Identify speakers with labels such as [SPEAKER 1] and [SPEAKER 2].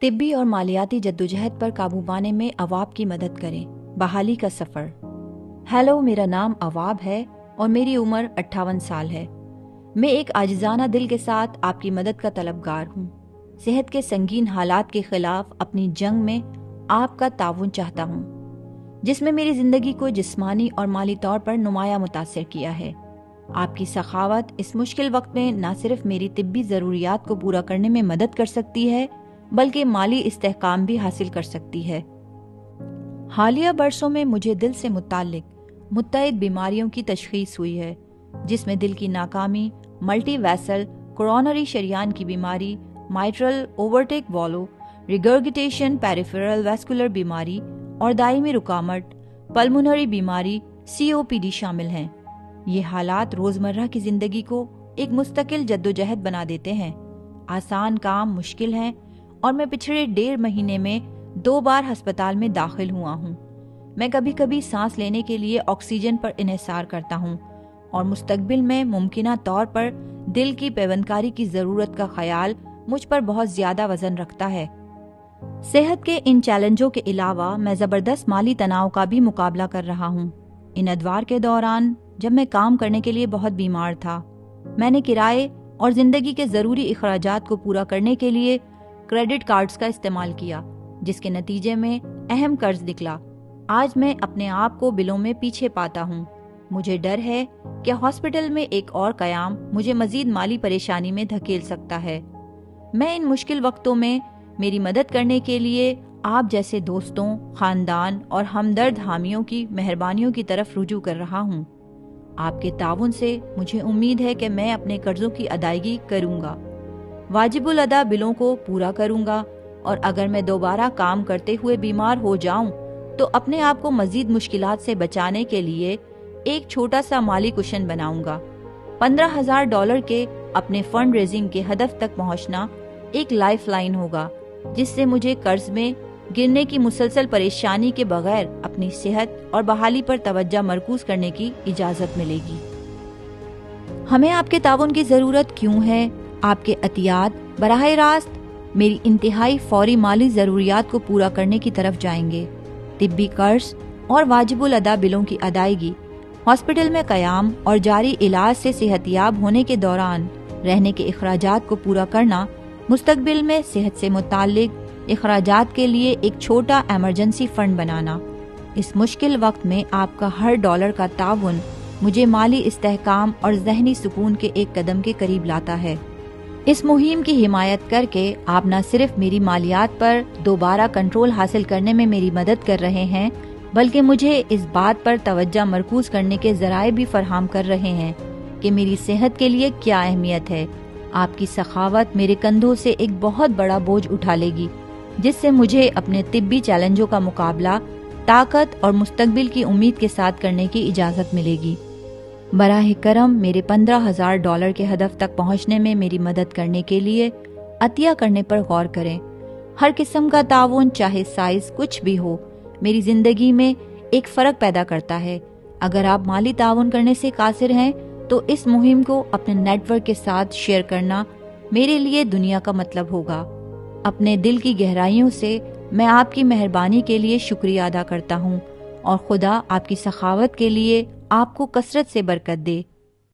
[SPEAKER 1] طبی اور مالیاتی جدوجہد پر قابو پانے میں عواب کی مدد کریں۔ بحالی کا سفر۔ ہیلو، میرا نام عواب ہے اور میری عمر 58 سال ہے۔ میں ایک عاجزانہ دل کے ساتھ آپ کی مدد کا طلبگار ہوں۔ صحت کے سنگین حالات کے خلاف اپنی جنگ میں آپ کا تعاون چاہتا ہوں، جس میں میری زندگی کو جسمانی اور مالی طور پر نمایاں متاثر کیا ہے۔ آپ کی سخاوت اس مشکل وقت میں نہ صرف میری طبی ضروریات کو پورا کرنے میں مدد کر سکتی ہے، بلکہ مالی استحکام بھی حاصل کر سکتی ہے۔ حالیہ برسوں میں مجھے دل سے متعلق متعدد بیماریوں کی تشخیص ہوئی ہے، جس میں دل کی ناکامی، ملٹی ویسل کورونری شریان کی بیماری، مائٹرل اوورٹیک والو ریگرگیٹیشن، پیریفرل ویسکولر بیماری اور دائمی رکامٹ، پلمونری بیماری COPD شامل ہیں۔ یہ حالات روزمرہ کی زندگی کو ایک مستقل جدوجہد بنا دیتے ہیں۔ آسان کام مشکل ہیں اور میں پچھلے 1.5 مہینے میں 2 بار ہسپتال میں داخل ہوا ہوں۔ میں کبھی کبھی سانس لینے کے لیے آکسیجن پر انحصار کرتا ہوں اور مستقبل میں ممکنہ طور پر دل کی پیوندکاری کی ضرورت کا خیال مجھ پر بہت زیادہ وزن رکھتا ہے۔ صحت کے ان چیلنجوں کے علاوہ میں زبردست مالی تناؤ کا بھی مقابلہ کر رہا ہوں۔ ان ادوار کے دوران جب میں کام کرنے کے لیے بہت بیمار تھا، میں نے کرائے اور زندگی کے ضروری اخراجات کو پورا کرنے کے لیے کریڈٹ کارڈز کا استعمال کیا، جس کے نتیجے میں اہم قرض نکلا۔ آج میں اپنے آپ کو بلوں میں پیچھے پاتا ہوں۔ مجھے ڈر ہے کہ ہاسپٹل میں ایک اور قیام مجھے مزید مالی پریشانی میں دھکیل سکتا ہے۔ میں ان مشکل وقتوں میں میری مدد کرنے کے لیے آپ جیسے دوستوں، خاندان اور ہمدرد حامیوں کی مہربانیوں کی طرف رجوع کر رہا ہوں۔ آپ کے تعاون سے مجھے امید ہے کہ میں اپنے قرضوں کی ادائیگی کروں گا، واجب الادا بلوں کو پورا کروں گا، اور اگر میں دوبارہ کام کرتے ہوئے بیمار ہو جاؤں تو اپنے آپ کو مزید مشکلات سے بچانے کے لیے ایک چھوٹا سا مالی کشن بناؤں گا۔ $15,000 کے اپنے فنڈ ریزنگ کے ہدف تک پہنچنا ایک لائف لائن ہوگا، جس سے مجھے قرض میں گرنے کی مسلسل پریشانی کے بغیر اپنی صحت اور بحالی پر توجہ مرکوز کرنے کی اجازت ملے گی۔ ہمیں آپ کے تعاون کی ضرورت کیوں ہے؟ آپ کے عطیات براہ راست میری انتہائی فوری مالی ضروریات کو پورا کرنے کی طرف جائیں گے۔ طبی قرض اور واجب الادا بلوں کی ادائیگی، ہاسپٹل میں قیام اور جاری علاج سے صحت یاب ہونے کے دوران رہنے کے اخراجات کو پورا کرنا، مستقبل میں صحت سے متعلق اخراجات کے لیے ایک چھوٹا ایمرجنسی فنڈ بنانا۔ اس مشکل وقت میں آپ کا ہر ڈالر کا تعاون مجھے مالی استحکام اور ذہنی سکون کے ایک قدم کے قریب لاتا ہے۔ اس مہم کی حمایت کر کے آپ نہ صرف میری مالیات پر دوبارہ کنٹرول حاصل کرنے میں میری مدد کر رہے ہیں، بلکہ مجھے اس بات پر توجہ مرکوز کرنے کے ذرائع بھی فراہم کر رہے ہیں کہ میری صحت کے لیے کیا اہمیت ہے۔ آپ کی سخاوت میرے کندھوں سے ایک بہت بڑا بوجھ اٹھا لے گی، جس سے مجھے اپنے طبی چیلنجوں کا مقابلہ طاقت اور مستقبل کی امید کے ساتھ کرنے کی اجازت ملے گی۔ براہ کرم میرے $15,000 کے ہدف تک پہنچنے میں میری مدد کرنے کے لیے عطیہ کرنے پر غور کریں۔ ہر قسم کا تعاون، چاہے سائز کچھ بھی ہو، میری زندگی میں ایک فرق پیدا کرتا ہے۔ اگر آپ مالی تعاون کرنے سے قاصر ہیں تو اس مہم کو اپنے نیٹ ورک کے ساتھ شیئر کرنا میرے لیے دنیا کا مطلب ہوگا۔ اپنے دل کی گہرائیوں سے میں آپ کی مہربانی کے لیے شکریہ ادا کرتا ہوں، اور خدا آپ کی سخاوت کے لیے آپ کو کثرت سے برکت دے۔